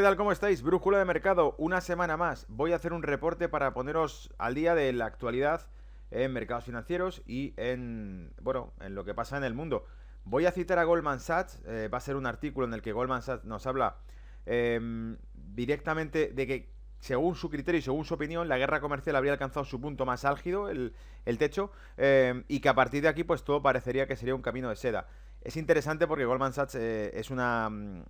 tal? ¿Cómo estáis? Brújula de mercado, una semana más. Voy a hacer un reporte para poneros al día de la actualidad en mercados financieros y en lo que pasa en el mundo. Voy a citar a Goldman Sachs, va a ser un artículo en el que Goldman Sachs nos habla directamente de que, según su criterio y según su opinión, la guerra comercial habría alcanzado su punto más álgido, el techo, y que a partir de aquí pues todo parecería que sería un camino de seda. Es interesante porque Goldman Sachs es una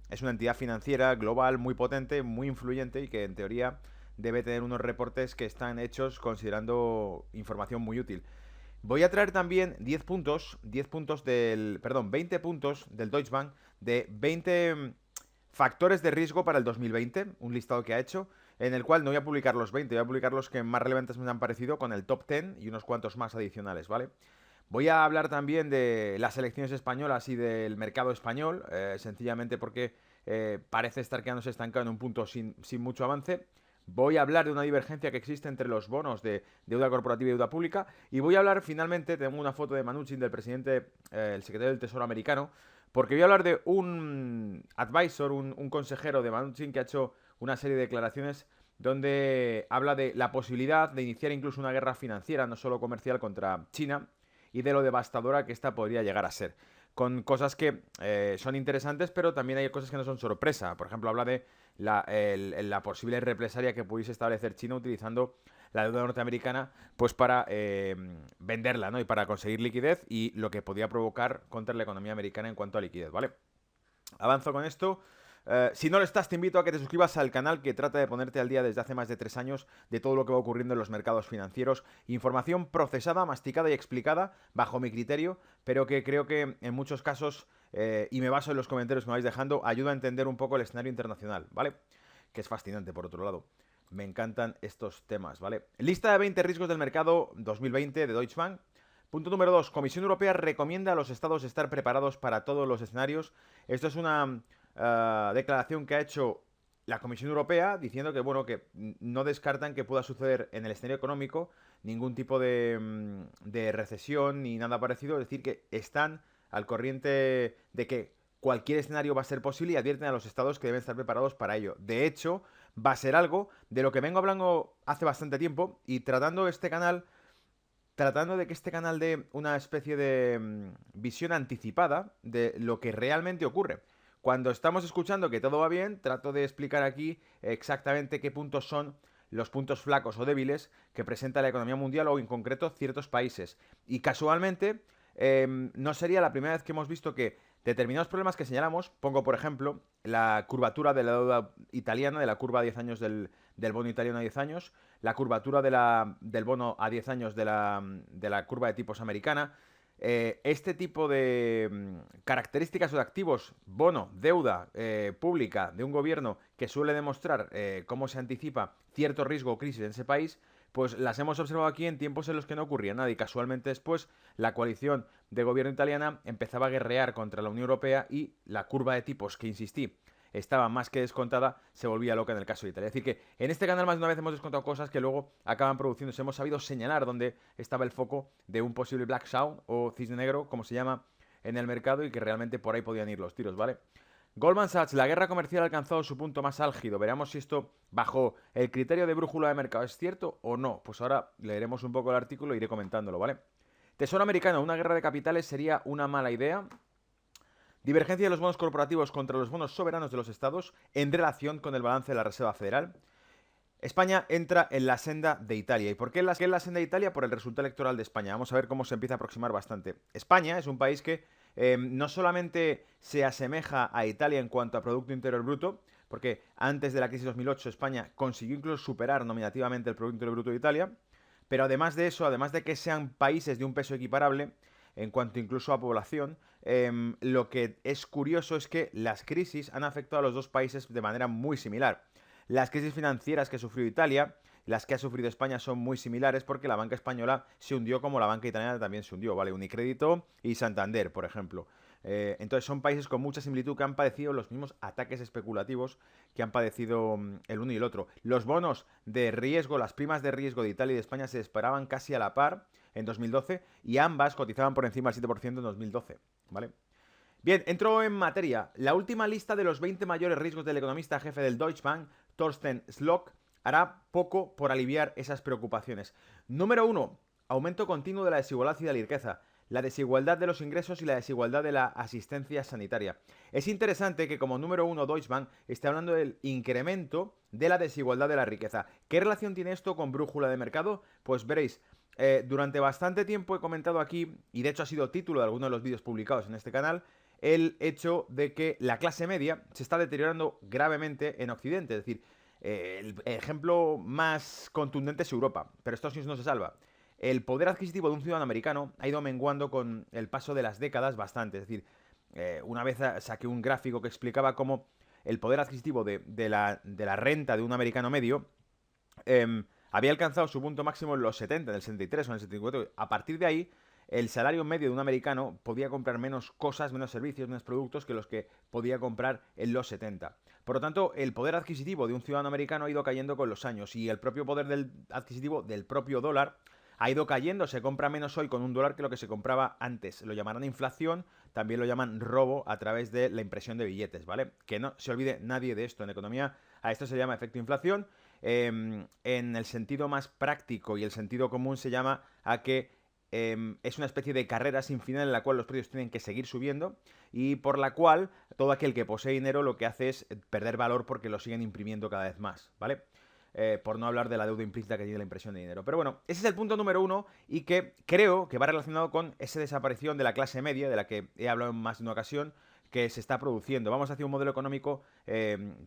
entidad financiera global muy potente, muy influyente y que en teoría debe tener unos reportes que están hechos considerando información muy útil. Voy a traer también 20 puntos del Deutsche Bank de 20 factores de riesgo para el 2020, un listado que ha hecho, en el cual no voy a publicar los 20, voy a publicar los que más relevantes me han parecido con el top 10 y unos cuantos más adicionales, ¿vale? Voy a hablar también de las elecciones españolas y del mercado español, sencillamente porque parece estar quedándose estancado en un punto sin mucho avance. Voy a hablar de una divergencia que existe entre los bonos de deuda corporativa y deuda pública. Y voy a hablar finalmente, tengo una foto de Mnuchin, del presidente, el secretario del Tesoro americano, porque voy a hablar de un advisor, un consejero de Mnuchin que ha hecho una serie de declaraciones donde habla de la posibilidad de iniciar incluso una guerra financiera, no solo comercial, contra China, y de lo devastadora que esta podría llegar a ser. Con cosas que son interesantes, pero también hay cosas que no son sorpresa. Por ejemplo, habla de la posible represalia que pudiese establecer China utilizando la deuda norteamericana pues para venderla, ¿no? Y para conseguir liquidez y lo que podía provocar contra la economía americana en cuanto a liquidez, ¿vale? Avanzo con esto. Si no lo estás, te invito a que te suscribas al canal que trata de ponerte al día desde hace más de 3 años de todo lo que va ocurriendo en los mercados financieros. Información procesada, masticada y explicada bajo mi criterio, pero que creo que en muchos casos, y me baso en los comentarios que me vais dejando, ayuda a entender un poco el escenario internacional, ¿vale? Que es fascinante, por otro lado. Me encantan estos temas, ¿vale? Lista de 20 riesgos del mercado 2020 de Deutsche Bank. Punto número 2. Comisión Europea recomienda a los estados estar preparados para todos los escenarios. Esto es una declaración que ha hecho la Comisión Europea diciendo que, bueno, que no descartan que pueda suceder en el escenario económico ningún tipo de recesión ni nada parecido. Es decir, que están al corriente de que cualquier escenario va a ser posible y advierten a los estados que deben estar preparados para ello. De hecho, va a ser algo de lo que vengo hablando hace bastante tiempo y tratando de que este canal dé una especie de visión anticipada de lo que realmente ocurre. Cuando estamos escuchando que todo va bien, trato de explicar aquí exactamente qué puntos son los puntos flacos o débiles que presenta la economía mundial o en concreto ciertos países. Y casualmente no sería la primera vez que hemos visto que determinados problemas que señalamos, pongo por ejemplo la curvatura de la deuda italiana, de la curva a 10 años del bono italiano a 10 años, la curvatura del bono a 10 años de la curva de tipos americana. Este tipo de características o de activos, bono, deuda pública de un gobierno que suele demostrar cómo se anticipa cierto riesgo o crisis en ese país, pues las hemos observado aquí en tiempos en los que no ocurría nada y casualmente después la coalición de gobierno italiana empezaba a guerrear contra la Unión Europea y la curva de tipos, que insistí, estaba más que descontada, se volvía loca en el caso de Italia. Es decir, que en este canal más de una vez hemos descontado cosas que luego acaban produciéndose. Hemos sabido señalar dónde estaba el foco de un posible Black Swan o cisne negro, como se llama en el mercado, y que realmente por ahí podían ir los tiros, ¿vale? Goldman Sachs, la guerra comercial ha alcanzado su punto más álgido. Veremos si esto, bajo el criterio de brújula de mercado, es cierto o no. Pues ahora leeremos un poco el artículo e iré comentándolo, ¿vale? Tesoro americano, una guerra de capitales sería una mala idea. Divergencia de los bonos corporativos contra los bonos soberanos de los estados en relación con el balance de la Reserva Federal. España entra en la senda de Italia. ¿Y por qué en la senda de Italia? Por el resultado electoral de España. Vamos a ver cómo se empieza a aproximar bastante. España es un país que no solamente se asemeja a Italia en cuanto a Producto Interior Bruto, porque antes de la crisis de 2008 España consiguió incluso superar nominativamente el Producto Interior Bruto de Italia, pero además de eso, además de que sean países de un peso equiparable, en cuanto incluso a población, lo que es curioso es que las crisis han afectado a los dos países de manera muy similar. Las crisis financieras que sufrió Italia, las que ha sufrido España son muy similares porque la banca española se hundió como la banca italiana también se hundió, ¿vale? Unicrédito y Santander, por ejemplo. Entonces son países con mucha similitud que han padecido los mismos ataques especulativos que han padecido el uno y el otro. Los bonos de riesgo, las primas de riesgo de Italia y de España se disparaban casi a la par en 2012 y ambas cotizaban por encima del 7% en 2012, ¿vale? Bien, entro en materia. La última lista de los 20 mayores riesgos del economista jefe del Deutsche Bank, Thorsten Slock, hará poco por aliviar esas preocupaciones. Número 1. Aumento continuo de la desigualdad y de la riqueza. La desigualdad de los ingresos y la desigualdad de la asistencia sanitaria. Es interesante que como número 1 Deutsche Bank esté hablando del incremento de la desigualdad de la riqueza. ¿Qué relación tiene esto con brújula de mercado? Pues veréis, durante bastante tiempo he comentado aquí, y de hecho ha sido título de algunos de los vídeos publicados en este canal, el hecho de que la clase media se está deteriorando gravemente en Occidente. Es decir, el ejemplo más contundente es Europa, pero Estados Unidos no se salva. El poder adquisitivo de un ciudadano americano ha ido menguando con el paso de las décadas bastante. Es decir, una vez saqué un gráfico que explicaba cómo el poder adquisitivo de la renta de un americano medio había alcanzado su punto máximo en los 70, en el 73 o en el 74. A partir de ahí, el salario medio de un americano podía comprar menos cosas, menos servicios, menos productos que los que podía comprar en los 70. Por lo tanto, el poder adquisitivo de un ciudadano americano ha ido cayendo con los años y el propio poder adquisitivo del propio dólar ha ido cayendo. Se compra menos hoy con un dólar que lo que se compraba antes. Lo llamarán inflación, también lo llaman robo a través de la impresión de billetes, ¿vale? Que no se olvide nadie de esto. En economía a esto se llama efecto inflación. En el sentido más práctico y el sentido común se llama a que es una especie de carrera sin final en la cual los precios tienen que seguir subiendo y por la cual todo aquel que posee dinero lo que hace es perder valor porque lo siguen imprimiendo cada vez más, ¿vale? Por no hablar de la deuda implícita que tiene la impresión de dinero. Pero bueno, ese es el punto número 1 y que creo que va relacionado con esa desaparición de la clase media, de la que he hablado en más de una ocasión, que se está produciendo. Vamos hacia un modelo económico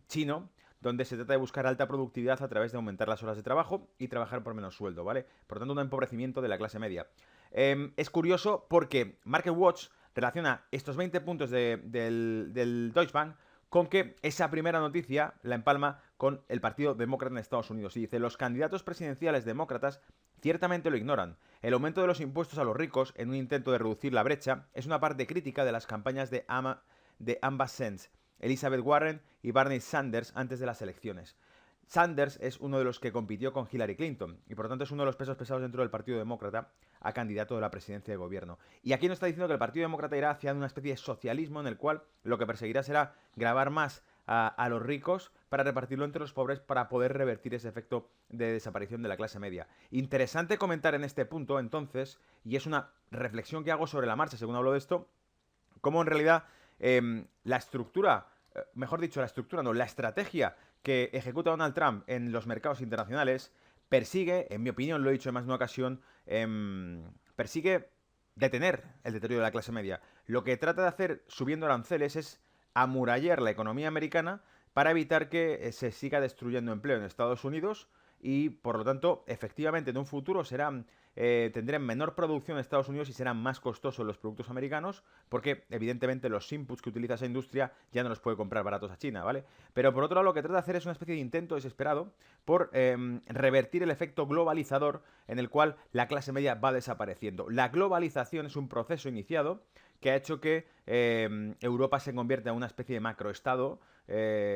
chino, donde se trata de buscar alta productividad a través de aumentar las horas de trabajo y trabajar por menos sueldo, ¿vale? Por tanto, un empobrecimiento de la clase media. Es curioso porque MarketWatch relaciona estos 20 puntos del Deutsche Bank con que esa primera noticia la empalma con el Partido Demócrata en Estados Unidos. Y dice, los candidatos presidenciales demócratas ciertamente lo ignoran. El aumento de los impuestos a los ricos en un intento de reducir la brecha es una parte crítica de las campañas de ambas Sens, Elizabeth Warren y Bernie Sanders antes de las elecciones. Sanders es uno de los que compitió con Hillary Clinton y por lo tanto es uno de los pesos pesados dentro del Partido Demócrata a candidato de la presidencia de gobierno. Y aquí nos está diciendo que el Partido Demócrata irá hacia una especie de socialismo en el cual lo que perseguirá será gravar más a los ricos para repartirlo entre los pobres para poder revertir ese efecto de desaparición de la clase media. Interesante comentar en este punto entonces, y es una reflexión que hago sobre la marcha según hablo de esto, cómo en realidad la estructura, mejor dicho, la estrategia que ejecuta Donald Trump en los mercados internacionales persigue, en mi opinión, lo he dicho en más de una ocasión, persigue detener el deterioro de la clase media. Lo que trata de hacer subiendo aranceles es amurallar la economía americana para evitar que se siga destruyendo empleo en Estados Unidos y, por lo tanto, efectivamente en un futuro tendrán menor producción en Estados Unidos y serán más costosos los productos americanos porque, evidentemente, los inputs que utiliza esa industria ya no los puede comprar baratos a China, ¿vale? Pero, por otro lado, lo que trata de hacer es una especie de intento desesperado por revertir el efecto globalizador en el cual la clase media va desapareciendo. La globalización es un proceso iniciado que ha hecho que Europa se convierta en una especie de macroestado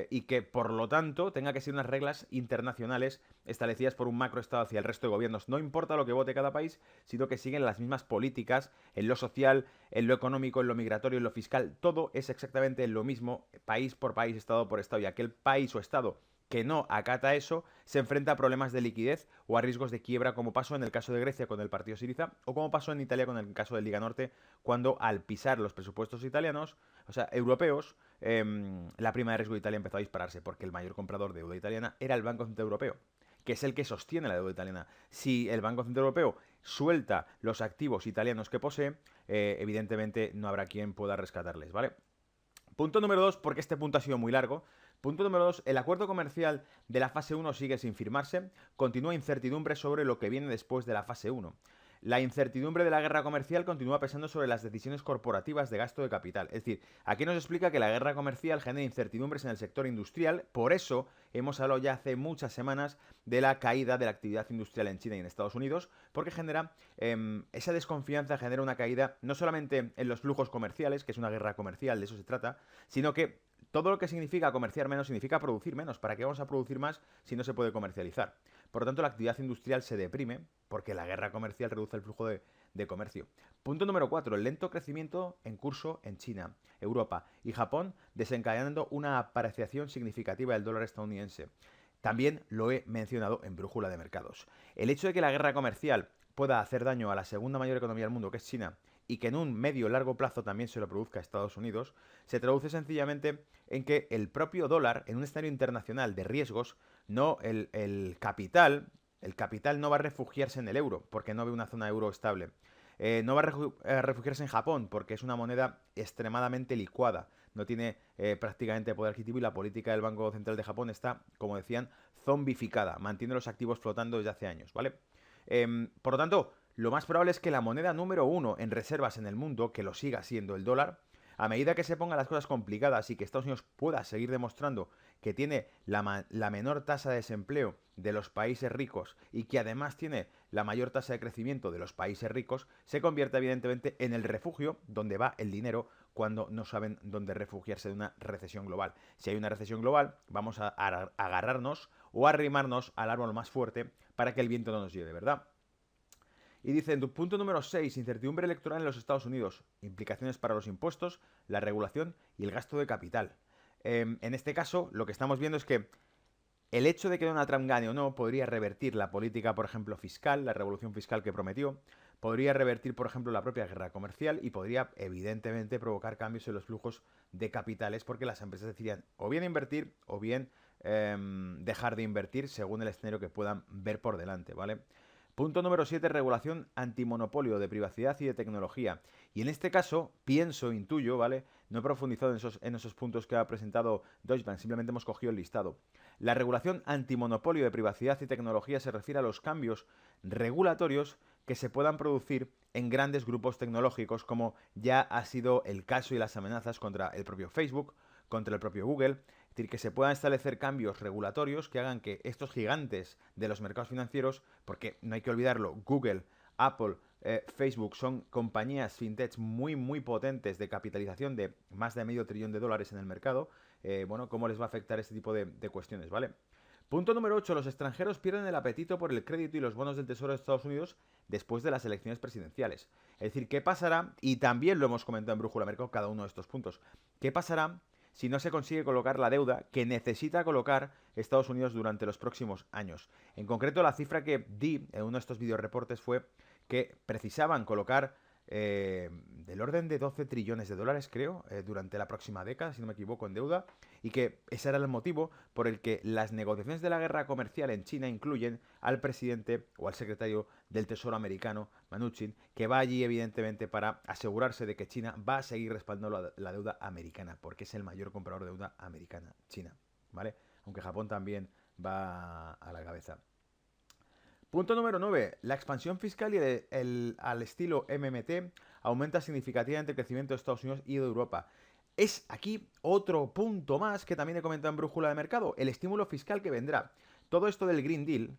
y que, por lo tanto, tenga que seguir unas reglas internacionales establecidas por un macroestado hacia el resto de gobiernos. No importa lo que vote cada país, sino que siguen las mismas políticas en lo social, en lo económico, en lo migratorio, en lo fiscal. Todo es exactamente lo mismo, país por país, estado por estado. Y aquel país o estado que no acata eso, se enfrenta a problemas de liquidez o a riesgos de quiebra, como pasó en el caso de Grecia con el partido Syriza, o como pasó en Italia con el caso de Liga Norte, cuando al pisar los presupuestos italianos, o sea, europeos, la prima de riesgo de Italia empezó a dispararse, porque el mayor comprador de deuda italiana era el Banco Central Europeo, que es el que sostiene la deuda italiana. Si el Banco Central Europeo suelta los activos italianos que posee, evidentemente no habrá quien pueda rescatarles, ¿vale? Punto número 2, porque este punto ha sido muy largo. Punto número 2, el acuerdo comercial de la fase 1 sigue sin firmarse, continúa incertidumbre sobre lo que viene después de la fase 1. La incertidumbre de la guerra comercial continúa pesando sobre las decisiones corporativas de gasto de capital. Es decir, aquí nos explica que la guerra comercial genera incertidumbres en el sector industrial, por eso hemos hablado ya hace muchas semanas de la caída de la actividad industrial en China y en Estados Unidos, porque genera esa desconfianza, genera una caída no solamente en los flujos comerciales, que es una guerra comercial, de eso se trata, sino que todo lo que significa comerciar menos significa producir menos. ¿Para qué vamos a producir más si no se puede comercializar? Por lo tanto, la actividad industrial se deprime porque la guerra comercial reduce el flujo de comercio. Punto número 4. El lento crecimiento en curso en China, Europa y Japón, desencadenando una apreciación significativa del dólar estadounidense. También lo he mencionado en Brújula de Mercados. El hecho de que la guerra comercial pueda hacer daño a la segunda mayor economía del mundo, que es China, y que en un medio o largo plazo también se lo produzca a Estados Unidos, se traduce sencillamente en que el propio dólar, en un escenario internacional de riesgos, no el capital no va a refugiarse en el euro, porque no ve una zona euro estable. No va a refugiarse en Japón, porque es una moneda extremadamente licuada. No tiene prácticamente poder adquisitivo y la política del Banco Central de Japón está, como decían, zombificada. Mantiene los activos flotando desde hace años, ¿vale? Por lo tanto, lo más probable es que la moneda número uno en reservas en el mundo, que lo siga siendo el dólar, a medida que se pongan las cosas complicadas y que Estados Unidos pueda seguir demostrando que tiene la menor tasa de desempleo de los países ricos y que además tiene la mayor tasa de crecimiento de los países ricos, se convierte evidentemente en el refugio donde va el dinero cuando no saben dónde refugiarse de una recesión global. Si hay una recesión global, vamos a agarrarnos o arrimarnos al árbol más fuerte para que el viento no nos lleve, ¿verdad? Y dice, en tu punto número 6, incertidumbre electoral en los Estados Unidos, implicaciones para los impuestos, la regulación y el gasto de capital. En este caso, lo que estamos viendo es que el hecho de que Donald Trump gane o no podría revertir la política, por ejemplo, fiscal, la revolución fiscal que prometió, podría revertir, por ejemplo, la propia guerra comercial y podría, evidentemente, provocar cambios en los flujos de capitales porque las empresas decidirían o bien invertir o bien dejar de invertir según el escenario que puedan ver por delante, ¿vale? Punto número 7, regulación antimonopolio de privacidad y de tecnología. Y en este caso, pienso, intuyo, ¿vale? No he profundizado en esos puntos que ha presentado Deutsche Bank, simplemente hemos cogido el listado. La regulación antimonopolio de privacidad y tecnología se refiere a los cambios regulatorios que se puedan producir en grandes grupos tecnológicos, como ya ha sido el caso y las amenazas contra el propio Facebook, contra el propio Google. Es decir, que se puedan establecer cambios regulatorios que hagan que estos gigantes de los mercados financieros, porque no hay que olvidarlo, Google, Apple, Facebook son compañías fintech muy muy potentes de capitalización de más de medio trillón de dólares en el mercado, bueno, cómo les va a afectar este tipo de cuestiones, ¿vale? Punto número 8. Los extranjeros pierden el apetito por el crédito y los bonos del Tesoro de Estados Unidos después de las elecciones presidenciales. Es decir, ¿qué pasará? Y también lo hemos comentado en Brújula Mercado cada uno de estos puntos. ¿Qué pasará si no se consigue colocar la deuda que necesita colocar Estados Unidos durante los próximos años? En concreto, la cifra que di en uno de estos videoreportes fue que precisaban colocar del orden de 12 trillones de dólares, creo, durante la próxima década, si no me equivoco, en deuda, y que ese era el motivo por el que las negociaciones de la guerra comercial en China incluyen al presidente o al secretario del Tesoro americano, Mnuchin, que va allí evidentemente para asegurarse de que China va a seguir respaldando la deuda americana, porque es el mayor comprador de deuda americana, China, ¿vale? Aunque Japón también va a la cabeza. Punto número 9. La expansión fiscal y al estilo MMT aumenta significativamente el crecimiento de Estados Unidos y de Europa. Es aquí otro punto más que también he comentado en Brújula de Mercado, el estímulo fiscal que vendrá. Todo esto del Green Deal,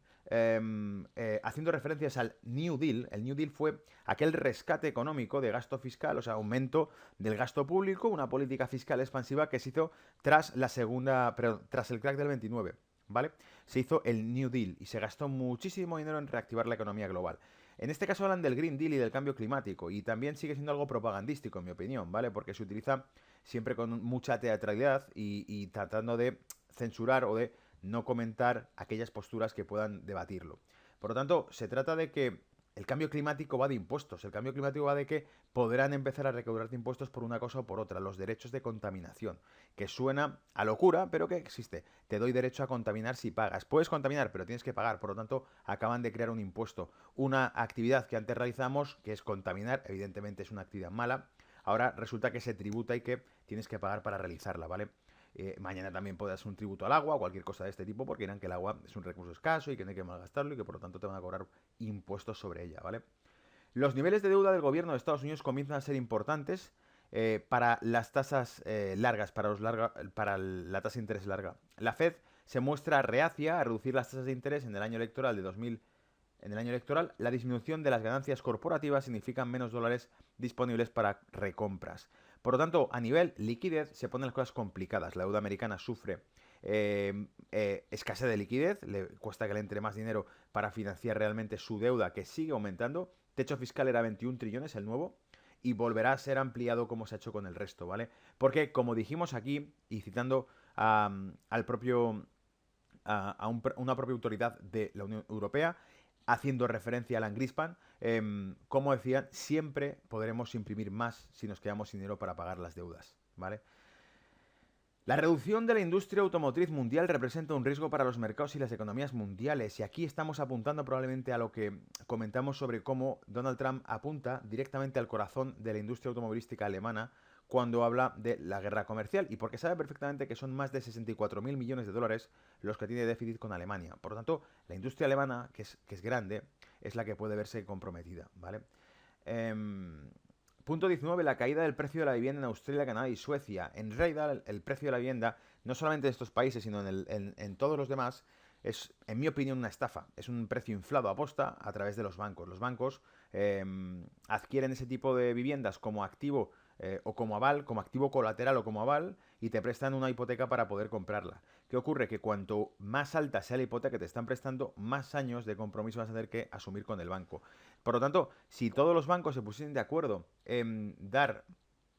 haciendo referencias al New Deal, el New Deal fue aquel rescate económico de gasto fiscal, o sea, aumento del gasto público, una política fiscal expansiva que se hizo tras tras el crack del 29. ¿Vale? Se hizo el New Deal y se gastó muchísimo dinero en reactivar la economía global. En este caso hablan del Green Deal y del cambio climático y también sigue siendo algo propagandístico, en mi opinión, ¿vale? Porque se utiliza siempre con mucha teatralidad y tratando de censurar o de no comentar aquellas posturas que puedan debatirlo. Por lo tanto, se trata de que el cambio climático va de impuestos. El cambio climático va de que podrán empezar a recaudar impuestos por una cosa o por otra. Los derechos de contaminación. Que suena a locura, pero que existe. Te doy derecho a contaminar si pagas. Puedes contaminar, pero tienes que pagar. Por lo tanto, acaban de crear un impuesto. Una actividad que antes realizamos, que es contaminar, evidentemente es una actividad mala. Ahora resulta que se tributa y que tienes que pagar para realizarla, ¿vale? Mañana también puedes hacer un tributo al agua o cualquier cosa de este tipo porque dirán que el agua es un recurso escaso y que no hay que malgastarlo y que por lo tanto te van a cobrar impuestos sobre ella, ¿vale? Los niveles de deuda del gobierno de Estados Unidos comienzan a ser importantes para las tasas largas, para la tasa de interés larga. La Fed se muestra reacia a reducir las tasas de interés en el año electoral de 2000. En el año electoral, la disminución de las ganancias corporativas significa menos dólares disponibles para recompras. Por lo tanto, a nivel liquidez se ponen las cosas complicadas. La deuda americana sufre escasez de liquidez, le cuesta que le entre más dinero para financiar realmente su deuda, que sigue aumentando. Techo fiscal era 21 trillones, el nuevo, y volverá a ser ampliado como se ha hecho con el resto, ¿vale? Porque, como dijimos aquí, y citando al propio una propia autoridad de la Unión Europea, haciendo referencia a Alan Greenspan, como decían, siempre podremos imprimir más si nos quedamos sin dinero para pagar las deudas, ¿vale? La reducción de la industria automotriz mundial representa un riesgo para los mercados y las economías mundiales, y aquí estamos apuntando probablemente a lo que comentamos sobre cómo Donald Trump apunta directamente al corazón de la industria automovilística alemana cuando habla de la guerra comercial, y porque sabe perfectamente que son más de 64.000 millones de dólares los que tiene déficit con Alemania. Por lo tanto, la industria alemana, que es grande, es la que puede verse comprometida, ¿vale? Punto 19. La caída del precio de la vivienda en Australia, Canadá y Suecia. En realidad, el precio de la vivienda, no solamente en estos países, sino en todos los demás, es, en mi opinión, una estafa. Es un precio inflado a posta a través de los bancos. Los bancos adquieren ese tipo de viviendas como activo o como aval, como activo colateral o como aval, y te prestan una hipoteca para poder comprarla. ¿Qué ocurre? Que cuanto más alta sea la hipoteca que te están prestando, más años de compromiso vas a tener que asumir con el banco. Por lo tanto, si todos los bancos se pusiesen de acuerdo en dar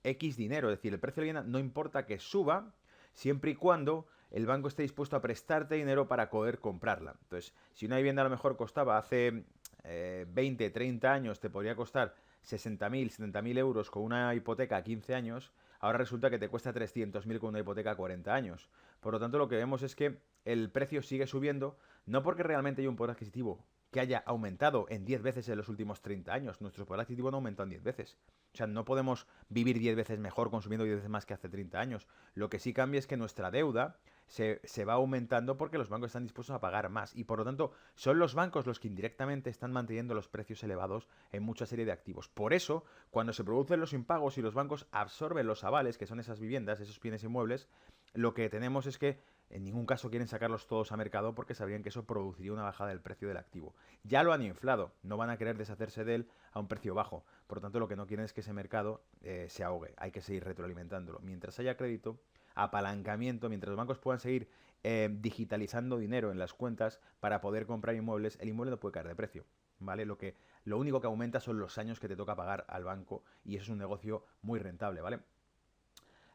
X dinero, es decir, el precio de la vivienda no importa que suba, siempre y cuando el banco esté dispuesto a prestarte dinero para poder comprarla. Entonces, si una vivienda a lo mejor costaba hace 20, 30 años, te podría costar 60.000, 70.000 euros con una hipoteca a 15 años, ahora resulta que te cuesta 300.000 con una hipoteca a 40 años. Por lo tanto, lo que vemos es que el precio sigue subiendo, no porque realmente haya un poder adquisitivo que haya aumentado en 10 veces en los últimos 30 años. Nuestro poder adquisitivo no ha aumentado en 10 veces. O sea, no podemos vivir 10 veces mejor consumiendo 10 veces más que hace 30 años. Lo que sí cambia es que nuestra deuda se va aumentando porque los bancos están dispuestos a pagar más. Y por lo tanto, son los bancos los que indirectamente están manteniendo los precios elevados en mucha serie de activos. Por eso, cuando se producen los impagos y los bancos absorben los avales, que son esas viviendas, esos bienes inmuebles, lo que tenemos es que en ningún caso quieren sacarlos todos a mercado porque sabrían que eso produciría una bajada del precio del activo. Ya lo han inflado, no van a querer deshacerse de él a un precio bajo. Por lo tanto, lo que no quieren es que ese mercado se ahogue. Hay que seguir retroalimentándolo. Mientras haya crédito, apalancamiento, mientras los bancos puedan seguir digitalizando dinero en las cuentas para poder comprar inmuebles, el inmueble no puede caer de precio, ¿vale? Lo único que aumenta son los años que te toca pagar al banco, y eso es un negocio muy rentable, ¿vale?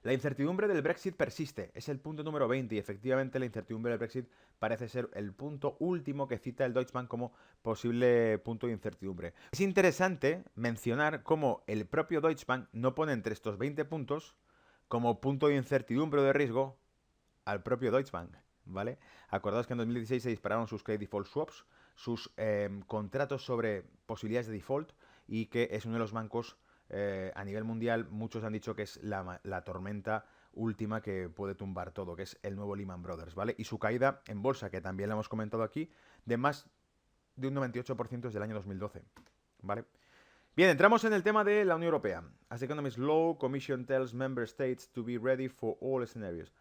La incertidumbre del Brexit persiste, es el punto número 20, y efectivamente la incertidumbre del Brexit parece ser el punto último que cita el Deutsche Bank como posible punto de incertidumbre. Es interesante mencionar cómo el propio Deutsche Bank no pone entre estos 20 puntos como punto de incertidumbre o de riesgo al propio Deutsche Bank, ¿vale? Acordaos que en 2016 se dispararon sus credit default swaps, sus contratos sobre posibilidades de default, y que es uno de los bancos a nivel mundial, muchos han dicho que es la tormenta última que puede tumbar todo, que es el nuevo Lehman Brothers, ¿vale? Y su caída en bolsa, que también la hemos comentado aquí, de más de un 98% desde el año 2012, ¿vale? Bien, entramos en el tema de la Unión Europea. As the economy is low, Commission tells member states to be ready for all scenarios.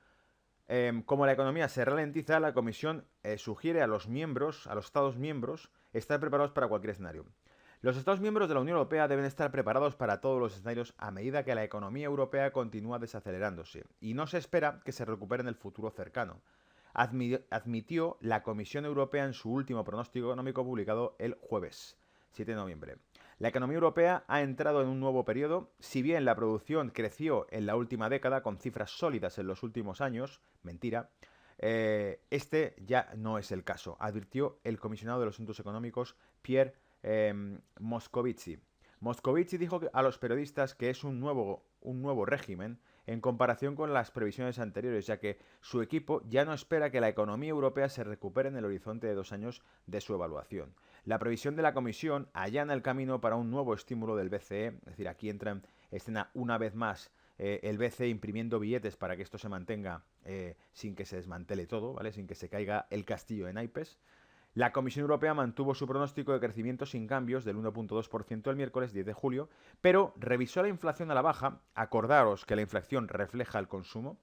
Como la economía se ralentiza, la Comisión sugiere a los miembros, a los Estados miembros, estar preparados para cualquier escenario. Los Estados miembros de la Unión Europea deben estar preparados para todos los escenarios a medida que la economía europea continúa desacelerándose, y no se espera que se recupere en el futuro cercano, admitió la Comisión Europea en su último pronóstico económico publicado el jueves, 7 de noviembre. La economía europea ha entrado en un nuevo periodo. Si bien la producción creció en la última década con cifras sólidas en los últimos años, mentira, este ya no es el caso, advirtió el comisionado de los asuntos económicos Pierre Moscovici. Moscovici dijo a los periodistas que es un nuevo régimen en comparación con las previsiones anteriores, ya que su equipo ya no espera que la economía europea se recupere en el horizonte de 2 años de su evaluación. La previsión de la Comisión allana el camino para un nuevo estímulo del BCE, es decir, aquí entra en escena una vez más el BCE imprimiendo billetes para que esto se mantenga sin que se desmantele todo, ¿vale? Sin que se caiga el castillo de naipes. La Comisión Europea mantuvo su pronóstico de crecimiento sin cambios del 1,2% el miércoles 10 de julio, pero revisó la inflación a la baja. Acordaros que la inflación refleja el consumo.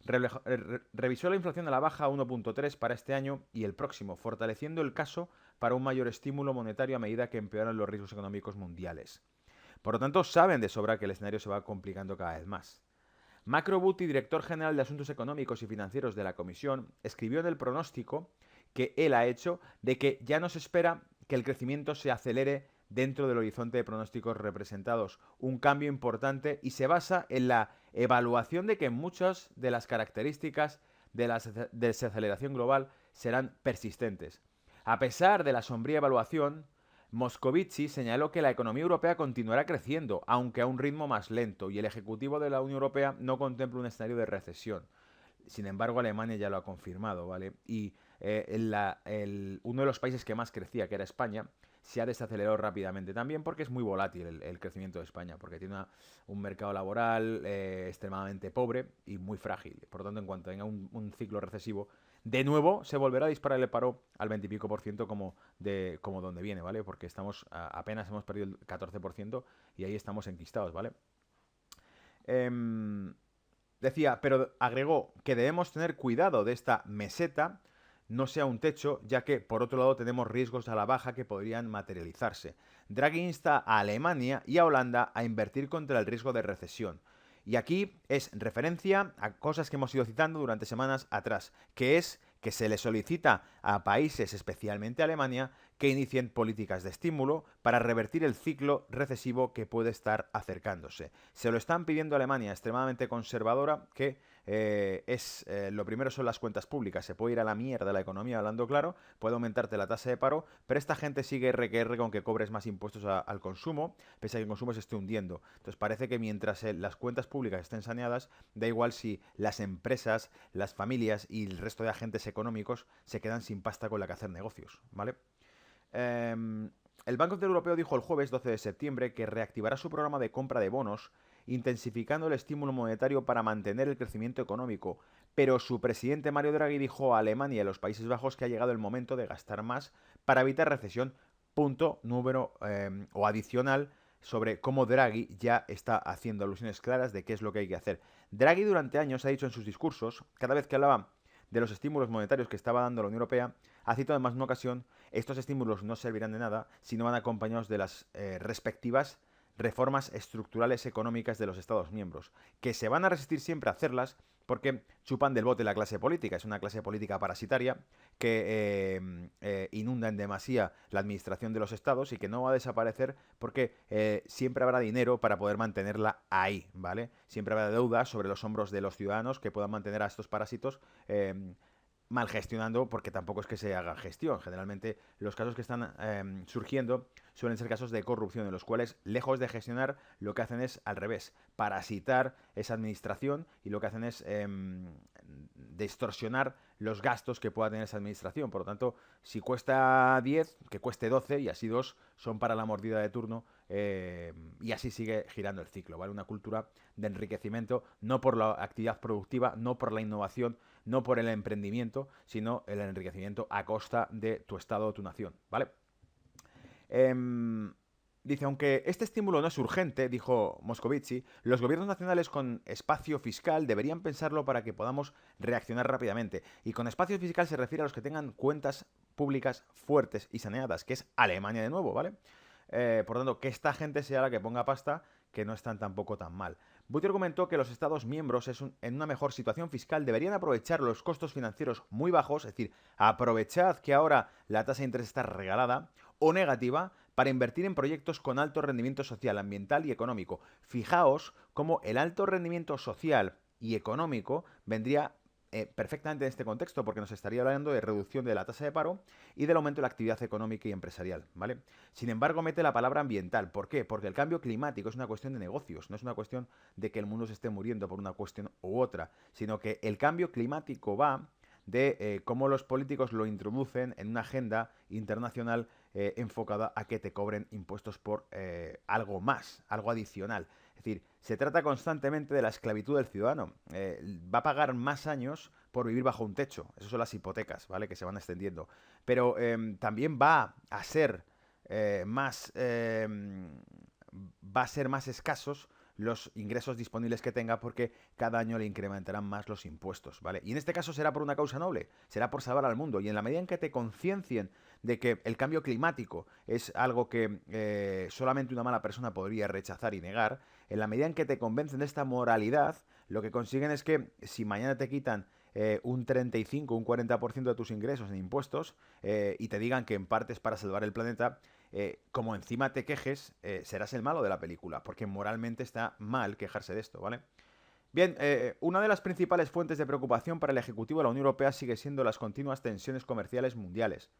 Revisó la inflación a la baja a 1,3 para este año y el próximo, fortaleciendo el caso para un mayor estímulo monetario a medida que empeoran los riesgos económicos mundiales. Por lo tanto, saben de sobra que el escenario se va complicando cada vez más. Macro Butti, director general de Asuntos Económicos y Financieros de la Comisión, escribió en el pronóstico que él ha hecho de que ya no se espera que el crecimiento se acelere dentro del horizonte de pronósticos representados. Un cambio importante y se basa en la evaluación de que muchas de las características de la desaceleración global serán persistentes. A pesar de la sombría evaluación, Moscovici señaló que la economía europea continuará creciendo, aunque a un ritmo más lento, y el Ejecutivo de la Unión Europea no contempla un escenario de recesión. Sin embargo, Alemania ya lo ha confirmado, ¿vale? Y uno de los países que más crecía, que era España, se ha desacelerado rápidamente también porque es muy volátil el crecimiento de España, porque tiene un mercado laboral extremadamente pobre y muy frágil. Por lo tanto, en cuanto tenga un ciclo recesivo, de nuevo se volverá a disparar el paro al 20 y pico por ciento como donde viene, ¿vale? Porque apenas hemos perdido el 14% y ahí estamos enquistados, ¿vale? Decía, pero agregó que debemos tener cuidado de esta meseta no sea un techo, ya que por otro lado tenemos riesgos a la baja que podrían materializarse. Draghi insta a Alemania y a Holanda a invertir contra el riesgo de recesión. Y aquí es referencia a cosas que hemos ido citando durante semanas atrás, que es que se le solicita a países, especialmente a Alemania, que inicien políticas de estímulo para revertir el ciclo recesivo que puede estar acercándose. Se lo están pidiendo a Alemania, extremadamente conservadora, que lo primero son las cuentas públicas. Se puede ir a la mierda la economía, hablando claro, puede aumentarte la tasa de paro, pero esta gente sigue RQR con que cobres más impuestos al consumo, pese a que el consumo se esté hundiendo. Entonces parece que mientras las cuentas públicas estén saneadas, da igual si las empresas, las familias y el resto de agentes económicos se quedan sin pasta con la que hacer negocios, ¿vale? El Banco Central Europeo dijo el jueves 12 de septiembre que reactivará su programa de compra de bonos, intensificando el estímulo monetario para mantener el crecimiento económico. Pero su presidente Mario Draghi dijo a Alemania y a los Países Bajos que ha llegado el momento de gastar más para evitar recesión. Punto número o adicional sobre cómo Draghi ya está haciendo alusiones claras de qué es lo que hay que hacer. Draghi durante años ha dicho en sus discursos, cada vez que hablaba de los estímulos monetarios que estaba dando la Unión Europea, ha citado en más de una ocasión, estos estímulos no servirán de nada si no van acompañados de las respectivas reformas estructurales económicas de los Estados miembros, que se van a resistir siempre a hacerlas porque chupan del bote la clase política. Es una clase política parasitaria que inunda en demasía la administración de los estados y que no va a desaparecer porque siempre habrá dinero para poder mantenerla ahí, ¿vale? Siempre habrá deuda sobre los hombros de los ciudadanos que puedan mantener a estos parásitos mal gestionando, porque tampoco es que se haga gestión. Generalmente los casos que están surgiendo suelen ser casos de corrupción, en los cuales, lejos de gestionar, lo que hacen es al revés, parasitar esa administración, y lo que hacen es distorsionar los gastos que pueda tener esa administración. Por lo tanto, si cuesta 10, que cueste 12, y así 2 son para la mordida de turno, y así sigue girando el ciclo, ¿vale? Una cultura de enriquecimiento, no por la actividad productiva, no por la innovación, no por el emprendimiento, sino el enriquecimiento a costa de tu estado o tu nación, ¿vale? Dice, aunque este estímulo no es urgente, dijo Moscovici, los gobiernos nacionales con espacio fiscal deberían pensarlo para que podamos reaccionar rápidamente. Y con espacio fiscal se refiere a los que tengan cuentas públicas fuertes y saneadas, que es Alemania de nuevo, ¿vale? Por tanto, que esta gente sea la que ponga pasta, que no están tampoco tan mal. Butti argumentó que los Estados miembros en una mejor situación fiscal deberían aprovechar los costos financieros muy bajos, es decir, aprovechad que ahora la tasa de interés está regalada o negativa para invertir en proyectos con alto rendimiento social, ambiental y económico. Fijaos cómo el alto rendimiento social y económico vendría perfectamente en este contexto, porque nos estaría hablando de reducción de la tasa de paro y del aumento de la actividad económica y empresarial, ¿vale? Sin embargo, mete la palabra ambiental. ¿Por qué? Porque el cambio climático es una cuestión de negocios, no es una cuestión de que el mundo se esté muriendo por una cuestión u otra, sino que el cambio climático va de cómo los políticos lo introducen en una agenda internacional enfocada a que te cobren impuestos por algo más, algo adicional. Es decir, se trata constantemente de la esclavitud del ciudadano. Va a pagar más años por vivir bajo un techo. Esas son las hipotecas, ¿vale? Que se van extendiendo. Pero también va a ser más va a ser más escasos los ingresos disponibles que tenga, porque cada año le incrementarán más los impuestos, ¿vale? Y en este caso será por una causa noble, será por salvar al mundo. Y en la medida en que te conciencien de que el cambio climático es algo que solamente una mala persona podría rechazar y negar, en la medida en que te convencen de esta moralidad, Lo que consiguen es que si mañana te quitan un 35, un 40% de tus ingresos en impuestos y te digan que en parte es para salvar el planeta, como encima te quejes, serás el malo de la película, porque moralmente está mal quejarse de esto, ¿vale? Bien, una de las principales fuentes de preocupación para el Ejecutivo de la Unión Europea sigue siendo las continuas tensiones comerciales mundiales.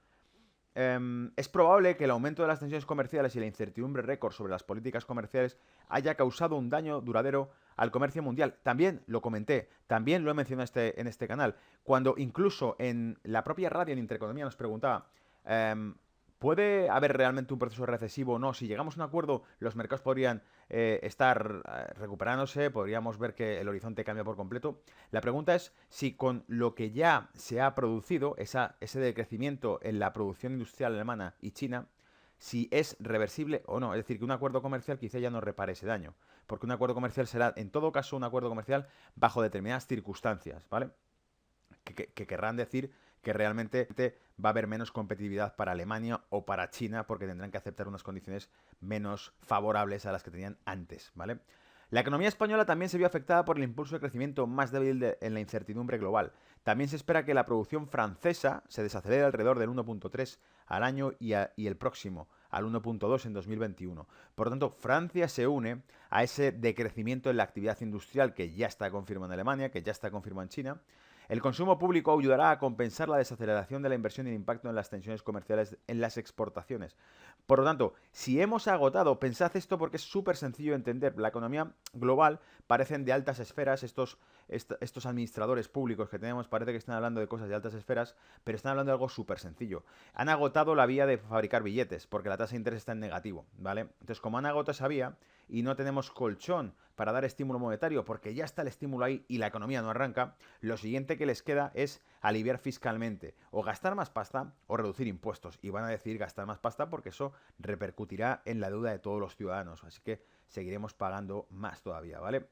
Es probable que el aumento de las tensiones comerciales y la incertidumbre récord sobre las políticas comerciales haya causado un daño duradero al comercio mundial. También lo comenté, también lo he mencionado en este canal, cuando incluso en la propia radio en Intereconomía nos preguntaba, ¿puede haber realmente un proceso recesivo o no? Si llegamos a un acuerdo, los mercados podrían estar recuperándose, podríamos ver que el horizonte cambia por completo. La pregunta es si con lo que ya se ha producido, ese decrecimiento en la producción industrial alemana y china, si es reversible o no. Es decir, que un acuerdo comercial quizá ya no repare ese daño. Porque un acuerdo comercial será, en todo caso, un acuerdo comercial bajo determinadas circunstancias, ¿vale? Que querrán decir que realmente va a haber menos competitividad para Alemania o para China porque tendrán que aceptar unas condiciones menos favorables a las que tenían antes, ¿vale? La economía española también se vio afectada por el impulso de crecimiento más débil en la incertidumbre global. También se espera que la producción francesa se desacelere alrededor del 1,3 al año y el próximo al 1,2 en 2021. Por lo tanto, Francia se une a ese decrecimiento en la actividad industrial que ya está confirmado en Alemania, que ya está confirmado en China. El consumo público ayudará a compensar la desaceleración de la inversión y el impacto en las tensiones comerciales en las exportaciones. Por lo tanto, si hemos agotado, pensad esto porque es súper sencillo de entender. La economía global parecen de altas esferas, estos administradores públicos que tenemos parece que están hablando de cosas de altas esferas, pero están hablando de algo súper sencillo. Han agotado la vía de fabricar billetes porque la tasa de interés está en negativo, ¿vale? Entonces, como han agotado esa vía y no tenemos colchón para dar estímulo monetario porque ya está el estímulo ahí y la economía no arranca, lo siguiente que les queda es aliviar fiscalmente, o gastar más pasta o reducir impuestos. Y van a decidir gastar más pasta porque eso repercutirá en la deuda de todos los ciudadanos. Así que seguiremos pagando más todavía, ¿vale?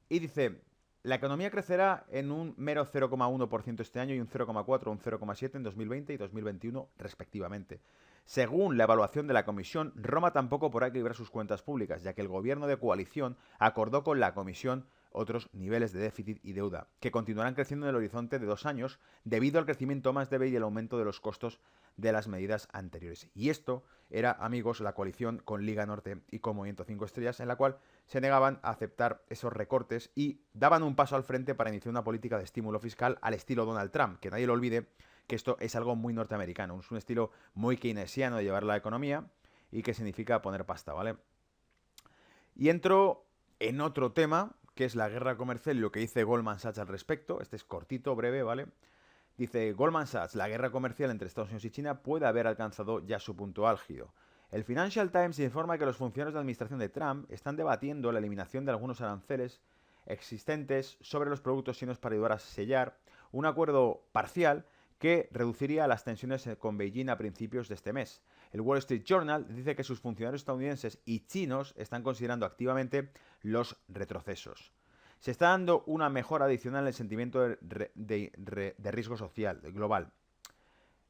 Y dice, la economía crecerá en un mero 0,1% este año y un 0,4 o un 0,7 en 2020 y 2021 respectivamente. Según la evaluación de la Comisión, Roma tampoco podrá equilibrar sus cuentas públicas, ya que el gobierno de coalición acordó con la Comisión otros niveles de déficit y deuda, que continuarán creciendo en el horizonte de 2 años debido al crecimiento más débil y el aumento de los costos de las medidas anteriores. Y esto era, amigos, la coalición con Liga Norte y con Movimiento 5 Estrellas, en la cual se negaban a aceptar esos recortes y daban un paso al frente para iniciar una política de estímulo fiscal al estilo Donald Trump, que nadie lo olvide que esto es algo muy norteamericano, es un estilo muy keynesiano de llevar la economía y que significa poner pasta, ¿vale? Y entro en otro tema, que es la guerra comercial y lo que dice Goldman Sachs al respecto. Este es cortito, breve, ¿vale? Dice Goldman Sachs, la guerra comercial entre Estados Unidos y China puede haber alcanzado ya su punto álgido. El Financial Times informa que los funcionarios de administración de Trump están debatiendo la eliminación de algunos aranceles existentes sobre los productos chinos para ayudar a sellar un acuerdo parcial que reduciría las tensiones con Beijing a principios de este mes. El Wall Street Journal dice que sus funcionarios estadounidenses y chinos están considerando activamente los retrocesos. Se está dando una mejora adicional en el sentimiento de riesgo social global.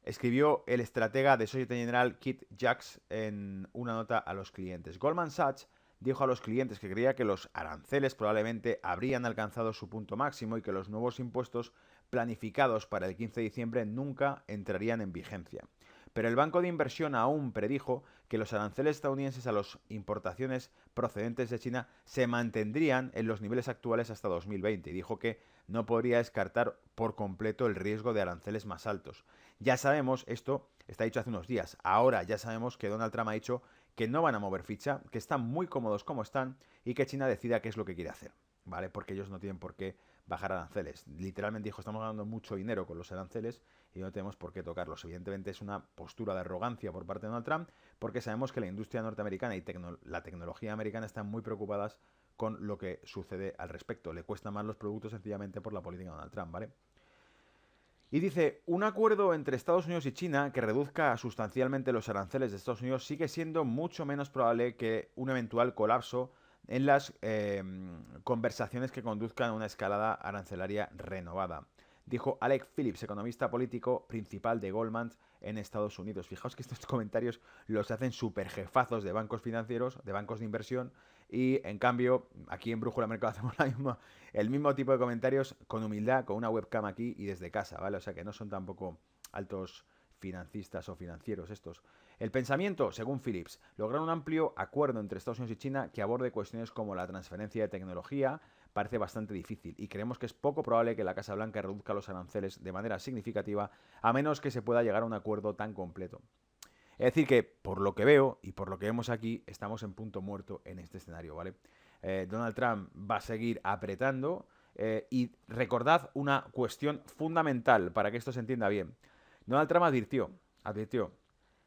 Escribió el estratega de Societe Generale Keith Jacques en una nota a los clientes. Goldman Sachs dijo a los clientes que creía que los aranceles probablemente habrían alcanzado su punto máximo y que los nuevos impuestos planificados para el 15 de diciembre nunca entrarían en vigencia. Pero el banco de inversión aún predijo que los aranceles estadounidenses a las importaciones procedentes de China se mantendrían en los niveles actuales hasta 2020 y dijo que no podría descartar por completo el riesgo de aranceles más altos. Ya sabemos, esto está dicho hace unos días, ahora ya sabemos que Donald Trump ha dicho que no van a mover ficha, que están muy cómodos como están y que China decida qué es lo que quiere hacer, ¿vale? Porque ellos no tienen por qué bajar aranceles. Literalmente dijo, estamos ganando mucho dinero con los aranceles y no tenemos por qué tocarlos. Evidentemente es una postura de arrogancia por parte de Donald Trump porque sabemos que la industria norteamericana y la tecnología americana están muy preocupadas con lo que sucede al respecto. Le cuestan más los productos sencillamente por la política de Donald Trump, ¿vale? Y dice, un acuerdo entre Estados Unidos y China que reduzca sustancialmente los aranceles de Estados Unidos sigue siendo mucho menos probable que un eventual colapso en las conversaciones que conduzcan a una escalada arancelaria renovada. dijo Alec Phillips, economista político principal de Goldman en Estados Unidos. Fijaos que estos comentarios los hacen súper jefazos de bancos financieros, de bancos de inversión, y en cambio, aquí en Brújula Mercado hacemos el mismo tipo de comentarios con humildad, con una webcam aquí y desde casa, ¿vale? O sea que no son tampoco altos financistas o financieros estos. El pensamiento, según Phillips, lograr un amplio acuerdo entre Estados Unidos y China que aborde cuestiones como la transferencia de tecnología parece bastante difícil y creemos que es poco probable que la Casa Blanca reduzca los aranceles de manera significativa a menos que se pueda llegar a un acuerdo tan completo. Es decir que, por lo que veo y por lo que vemos aquí, estamos en punto muerto en este escenario, ¿vale? Donald Trump va a seguir apretando y recordad una cuestión fundamental para que esto se entienda bien. Donald Trump advirtió,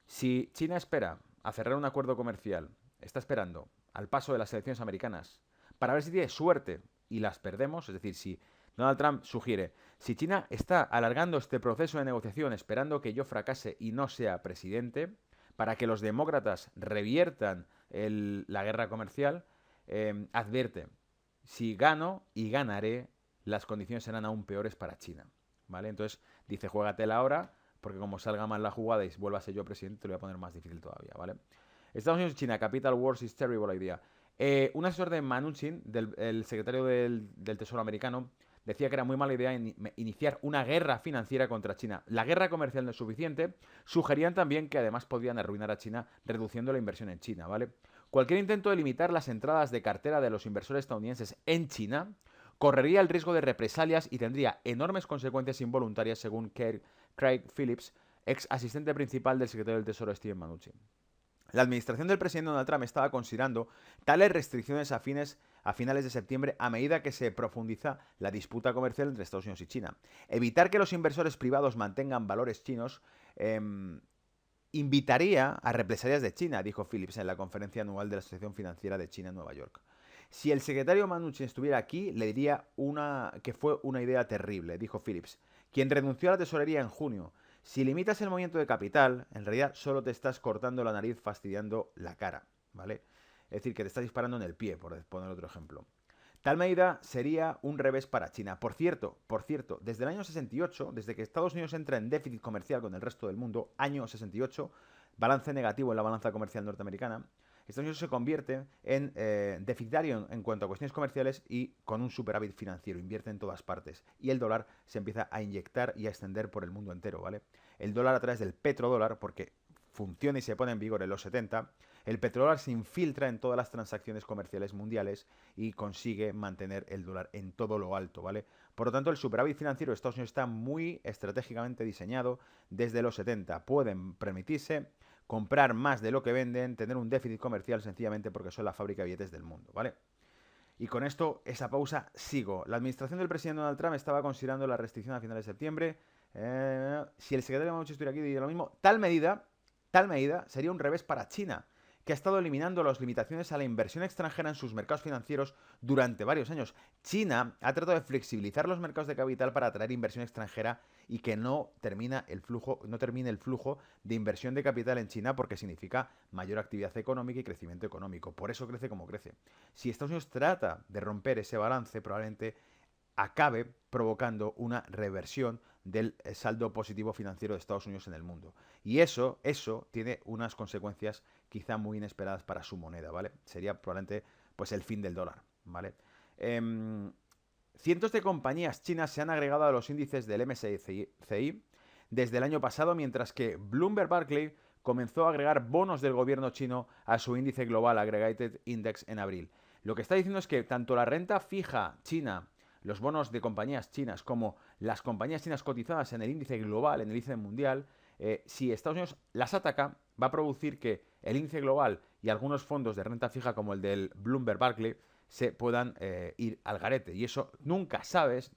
si China espera a cerrar un acuerdo comercial, está esperando al paso de las elecciones americanas para ver si tiene suerte y las perdemos, es decir, si Donald Trump sugiere, si China está alargando este proceso de negociación esperando que yo fracase y no sea presidente, para que los demócratas reviertan la guerra comercial, advierte, si gano y ganaré, las condiciones serán aún peores para China. ¿Vale? Entonces dice, juégatela ahora, porque como salga mal la jugada y vuelva a ser yo presidente, te lo voy a poner más difícil todavía, ¿vale? Estados Unidos y China, Capital Wars is terrible idea. Un asesor de Mnuchin, el secretario del Tesoro americano, decía que era muy mala idea iniciar una guerra financiera contra China. La guerra comercial no es suficiente. Sugerían también que además podrían arruinar a China reduciendo la inversión en China, ¿vale? Cualquier intento de limitar las entradas de cartera de los inversores estadounidenses en China correría el riesgo de represalias y tendría enormes consecuencias involuntarias, según Craig Phillips, ex asistente principal del secretario del Tesoro Steven Mnuchin. La administración del presidente Donald Trump estaba considerando tales restricciones a finales de septiembre a medida que se profundiza la disputa comercial entre Estados Unidos y China. Evitar que los inversores privados mantengan valores chinos invitaría a represalias de China, dijo Phillips en la conferencia anual de la Asociación Financiera de China en Nueva York. Si el secretario Mnuchin estuviera aquí, le diría que fue una idea terrible, dijo Phillips, quien renunció a la tesorería en junio. Si limitas el movimiento de capital, en realidad solo te estás cortando la nariz fastidiando la cara, ¿vale? Es decir, que te estás disparando en el pie, por poner otro ejemplo. Tal medida sería un revés para China. Por cierto, desde el año 68, desde que Estados Unidos entra en déficit comercial con el resto del mundo, año 68, balance negativo en la balanza comercial norteamericana, Estados Unidos se convierte en deficitario en cuanto a cuestiones comerciales y con un superávit financiero, invierte en todas partes. Y el dólar se empieza a inyectar y a extender por el mundo entero, ¿vale? El dólar a través del petrodólar, porque funciona y se pone en vigor en los 70, el petrodólar se infiltra en todas las transacciones comerciales mundiales y consigue mantener el dólar en todo lo alto, ¿vale? Por lo tanto, el superávit financiero de Estados Unidos está muy estratégicamente diseñado desde los 70. Pueden permitirse comprar más de lo que venden, tener un déficit comercial sencillamente porque son la fábrica de billetes del mundo, ¿vale? Y con esto, esa pausa, sigo. La administración del presidente Donald Trump estaba considerando la restricción a finales de septiembre. Si el secretario Mnuchin estuviera aquí, diría lo mismo. Tal medida sería un revés para China, que ha estado eliminando las limitaciones a la inversión extranjera en sus mercados financieros durante varios años. China ha tratado de flexibilizar los mercados de capital para atraer inversión extranjera y que no termine el flujo de inversión de capital en China porque significa mayor actividad económica y crecimiento económico. Por eso crece como crece. Si Estados Unidos trata de romper ese balance, probablemente acabe provocando una reversión del saldo positivo financiero de Estados Unidos en el mundo. Y eso tiene unas consecuencias quizá muy inesperadas para su moneda, ¿vale? Sería probablemente pues el fin del dólar, ¿vale? Cientos de compañías chinas se han agregado a los índices del MSCI desde el año pasado, mientras que Bloomberg Barclay comenzó a agregar bonos del gobierno chino a su índice global Aggregated Index en abril. Lo que está diciendo es que tanto la renta fija china, los bonos de compañías chinas, como las compañías chinas cotizadas en el índice global, en el índice mundial, si Estados Unidos las ataca, va a producir que el índice global y algunos fondos de renta fija como el del Bloomberg Barclay se puedan ir al garete. Y eso nunca sabes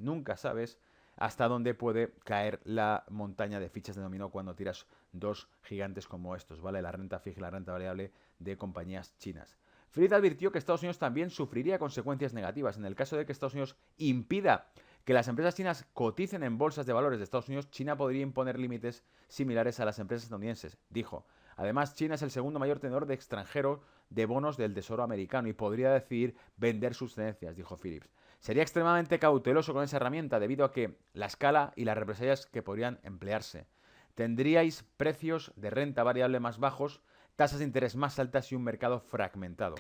hasta dónde puede caer la montaña de fichas de dominó cuando tiras dos gigantes como estos, ¿vale? La renta fija y la renta variable de compañías chinas. Fried advirtió que Estados Unidos también sufriría consecuencias negativas. En el caso de que Estados Unidos impida que las empresas chinas coticen en bolsas de valores de Estados Unidos, China podría imponer límites similares a las empresas estadounidenses, dijo. Además, China es el segundo mayor tenedor de extranjero de bonos del Tesoro americano y podría decidir vender sus tenencias, dijo Phillips. Sería extremadamente cauteloso con esa herramienta debido a que la escala y las represalias que podrían emplearse. Tendríais precios de renta variable más bajos, tasas de interés más altas y un mercado fragmentado.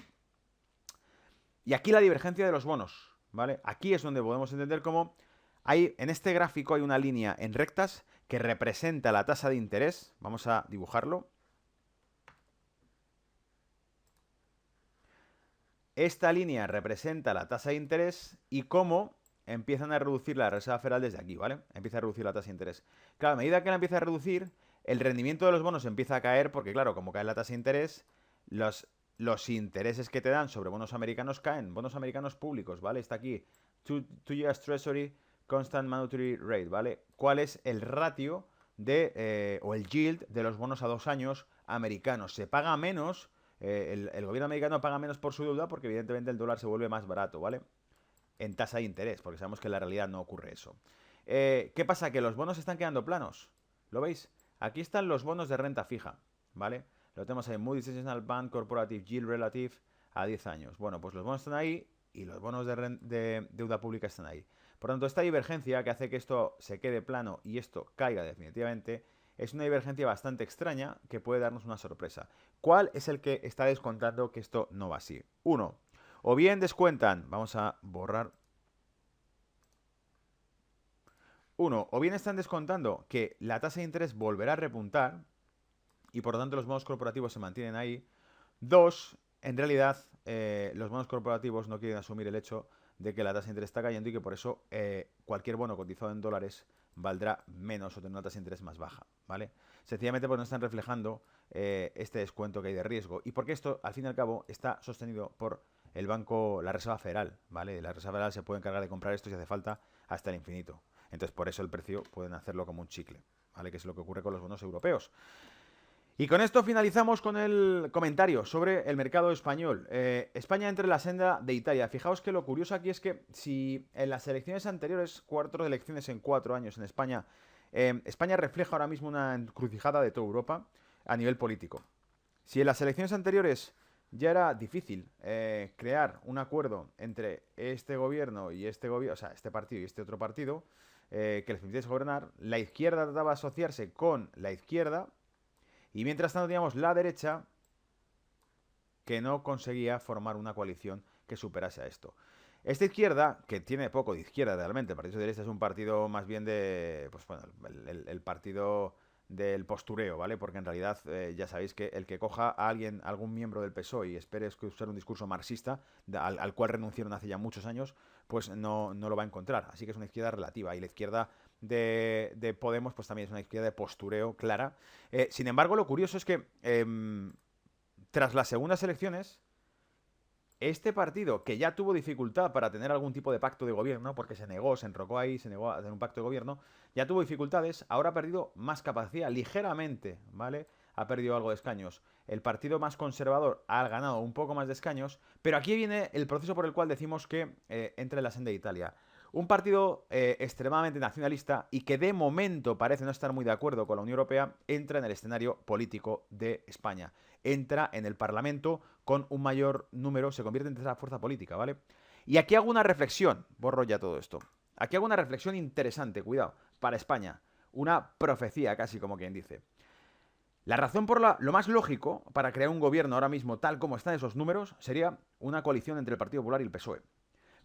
Y aquí la divergencia de los bonos, ¿vale? Aquí es donde podemos entender cómo en este gráfico hay una línea en rectas que representa la tasa de interés. Vamos a dibujarlo. Esta línea representa la tasa de interés y cómo empiezan a reducir la Reserva Federal desde aquí, ¿vale? Empieza a reducir la tasa de interés. Claro, a medida que la empieza a reducir, el rendimiento de los bonos empieza a caer porque, claro, como cae la tasa de interés, los intereses que te dan sobre bonos americanos caen. Bonos americanos públicos, ¿vale? Está aquí. 2 years Treasury Constant Monetary Rate, ¿vale? ¿Cuál es el ratio o el yield de los bonos a 2 años americanos? Se paga menos, el gobierno americano paga menos por su deuda porque evidentemente el dólar se vuelve más barato, ¿vale? En tasa de interés, porque sabemos que en la realidad no ocurre eso. ¿Qué pasa? Que los bonos están quedando planos. ¿Lo veis? Aquí están los bonos de renta fija, ¿vale? Lo tenemos ahí, Moody's National Bank Corporative Yield Relative a 10 años. Bueno, pues los bonos están ahí y los bonos de deuda pública están ahí. Por lo tanto, esta divergencia que hace que esto se quede plano y esto caiga definitivamente, es una divergencia bastante extraña que puede darnos una sorpresa. ¿Cuál es el que está descontando que esto no va así? Uno, o bien descuentan, vamos a borrar. Uno, o bien están descontando que la tasa de interés volverá a repuntar y por lo tanto los bonos corporativos se mantienen ahí. Dos, en realidad los bonos corporativos no quieren asumir el hecho de que la tasa de interés está cayendo y que por eso cualquier bono cotizado en dólares valdrá menos o tener una tasa de interés más baja, ¿vale? Sencillamente porque no están reflejando este descuento que hay de riesgo y porque esto, al fin y al cabo, está sostenido por el banco, la Reserva Federal, ¿vale? La Reserva Federal se puede encargar de comprar esto si hace falta hasta el infinito. Entonces, por eso el precio pueden hacerlo como un chicle, ¿vale? Que es lo que ocurre con los bonos europeos. Y con esto finalizamos con el comentario sobre el mercado español. España entra en la senda de Italia. Fijaos que lo curioso aquí es que si en las elecciones anteriores, 4 elecciones en 4 años en España, España refleja ahora mismo una encrucijada de toda Europa a nivel político. Si en las elecciones anteriores ya era difícil crear un acuerdo entre este gobierno y este gobierno, o sea, este partido y este otro partido, que les permitiese gobernar, la izquierda trataba de asociarse con la izquierda. Y mientras tanto teníamos la derecha que no conseguía formar una coalición que superase a esto. Esta izquierda, que tiene poco de izquierda realmente, el Partido Socialista es un partido más bien de, pues bueno, el partido del postureo, ¿vale? Porque en realidad ya sabéis que el que coja a alguien, algún miembro del PSOE y espere usar un discurso marxista, al cual renunciaron hace ya muchos años, pues no lo va a encontrar. Así que es una izquierda relativa. Y la izquierda de Podemos, pues también es una izquierda de postureo clara. Sin embargo, lo curioso es que tras las segundas elecciones, este partido, que ya tuvo dificultad para tener algún tipo de pacto de gobierno, porque se enrocó ahí, se negó a tener un pacto de gobierno, ya tuvo dificultades, ahora ha perdido más capacidad, ligeramente, ¿vale? Ha perdido algo de escaños. El partido más conservador ha ganado un poco más de escaños, pero aquí viene el proceso por el cual decimos que entra en la senda de Italia. Un partido extremadamente nacionalista y que de momento parece no estar muy de acuerdo con la Unión Europea, entra en el escenario político de España. Entra en el Parlamento con un mayor número, se convierte en tercera fuerza política, ¿vale? Y aquí hago una reflexión, borro ya todo esto. Aquí hago una reflexión interesante, cuidado, para España. Una profecía, casi como quien dice. La razón lo más lógico para crear un gobierno ahora mismo, tal como están esos números, sería una coalición entre el Partido Popular y el PSOE.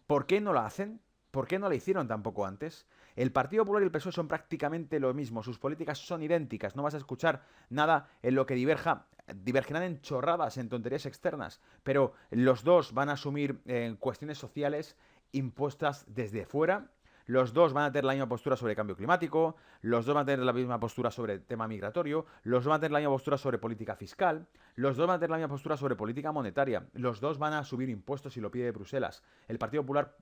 ¿Por qué no la hacen? ¿Por qué no la hicieron tampoco antes? El Partido Popular y el PSOE son prácticamente lo mismo, sus políticas son idénticas, no vas a escuchar nada en lo que divergerán en chorradas, en tonterías externas, pero los dos van a asumir cuestiones sociales impuestas desde fuera. Los dos van a tener la misma postura sobre el cambio climático, los dos van a tener la misma postura sobre el tema migratorio, los dos van a tener la misma postura sobre política fiscal, los dos van a tener la misma postura sobre política monetaria, los dos van a subir impuestos si lo pide Bruselas. El Partido Popular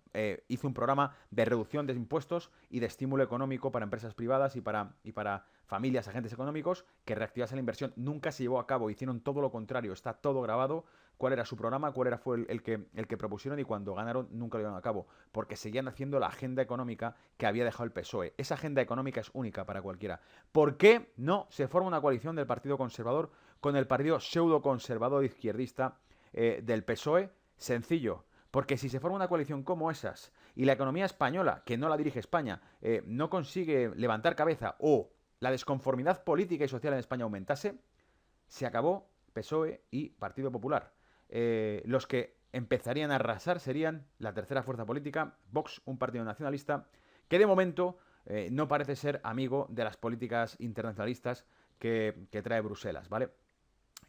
hizo un programa de reducción de impuestos y de estímulo económico para empresas privadas y para familias, agentes económicos, que reactivase la inversión. Nunca se llevó a cabo, hicieron todo lo contrario, está todo grabado. ¿Cuál era su programa? Fue el que propusieron y cuando ganaron nunca lo llevaron a cabo? Porque seguían haciendo la agenda económica que había dejado el PSOE. Esa agenda económica es única para cualquiera. ¿Por qué no se forma una coalición del Partido Conservador con el partido pseudo-conservador izquierdista del PSOE? Sencillo. Porque si se forma una coalición como esas y la economía española, que no la dirige España, no consigue levantar cabeza o la desconformidad política y social en España aumentase, se acabó PSOE y Partido Popular. Los que empezarían a arrasar serían la tercera fuerza política, Vox, un partido nacionalista, que de momento no parece ser amigo de las políticas internacionalistas que trae Bruselas, ¿vale?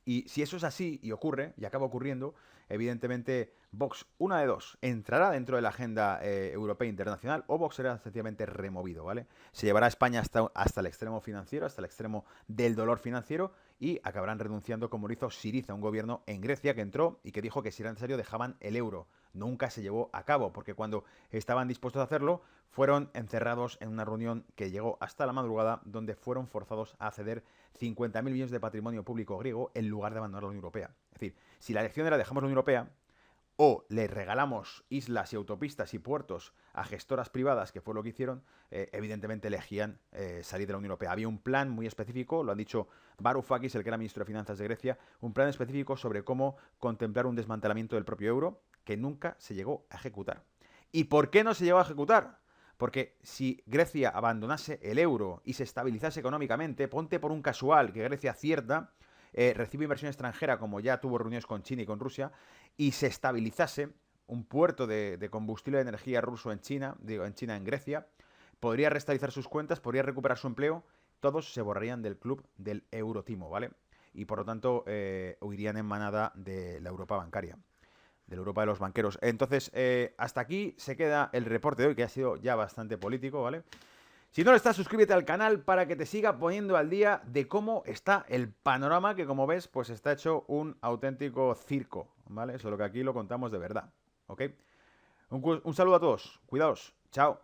Y si eso es así y ocurre, y acaba ocurriendo, evidentemente Vox, una de dos, entrará dentro de la agenda europea e internacional o Vox será sencillamente removido, ¿vale? Se llevará a España hasta el extremo financiero, hasta el extremo del dolor financiero y acabarán renunciando como lo hizo Syriza, un gobierno en Grecia que entró y que dijo que si era necesario dejaban el euro. Nunca se llevó a cabo, porque cuando estaban dispuestos a hacerlo, fueron encerrados en una reunión que llegó hasta la madrugada, donde fueron forzados a ceder 50.000 millones de patrimonio público griego en lugar de abandonar la Unión Europea. Es decir, si la elección era dejamos la Unión Europea, o le regalamos islas y autopistas y puertos a gestoras privadas, que fue lo que hicieron, evidentemente elegían salir de la Unión Europea. Había un plan muy específico, lo han dicho Varoufakis, el que era ministro de Finanzas de Grecia, un plan específico sobre cómo contemplar un desmantelamiento del propio euro que nunca se llegó a ejecutar. ¿Y por qué no se llegó a ejecutar? Porque si Grecia abandonase el euro y se estabilizase económicamente, ponte por un casual que Grecia acierta, recibe inversión extranjera, como ya tuvo reuniones con China y con Rusia, y se estabilizase un puerto de combustible de energía ruso en China, en Grecia, podría restabilizar sus cuentas, podría recuperar su empleo, todos se borrarían del club del Eurotimo, ¿vale? Y por lo tanto huirían en manada de la Europa bancaria, de la Europa de los banqueros. Entonces, hasta aquí se queda el reporte de hoy, que ha sido ya bastante político, ¿vale? Si no lo estás, suscríbete al canal para que te siga poniendo al día de cómo está el panorama, que como ves, pues está hecho un auténtico circo, ¿vale? Solo que aquí lo contamos de verdad, ¿ok? Un saludo a todos, cuidaos, chao.